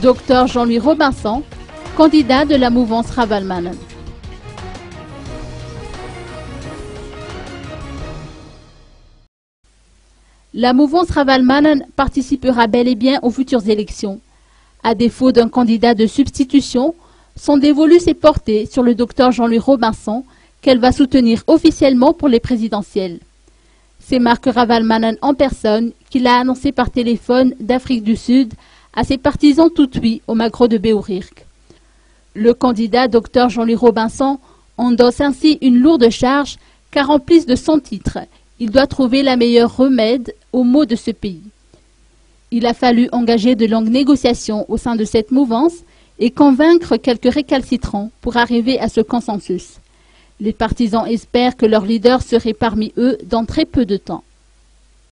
Dr Jean-Louis Robinson, candidat de la mouvance Ravalomanana. La mouvance Ravalomanana participera bel et bien aux futures élections. À défaut d'un candidat de substitution, son dévolu s'est porté sur le Dr Jean-Louis Robinson, qu'elle va soutenir officiellement pour les présidentielles. C'est Marc Ravalomanana en personne qui l'a annoncé par téléphone d'Afrique du Sud à ses partisans Tutui au Magro de Béourirk. Le candidat Dr Jean-Louis Robinson endosse ainsi une lourde charge car en plus de son titre, il doit trouver la meilleure remède aux maux de ce pays. Il a fallu engager de longues négociations au sein de cette mouvance et convaincre quelques récalcitrants pour arriver à ce consensus. Les partisans espèrent que leur leader serait parmi eux dans très peu de temps.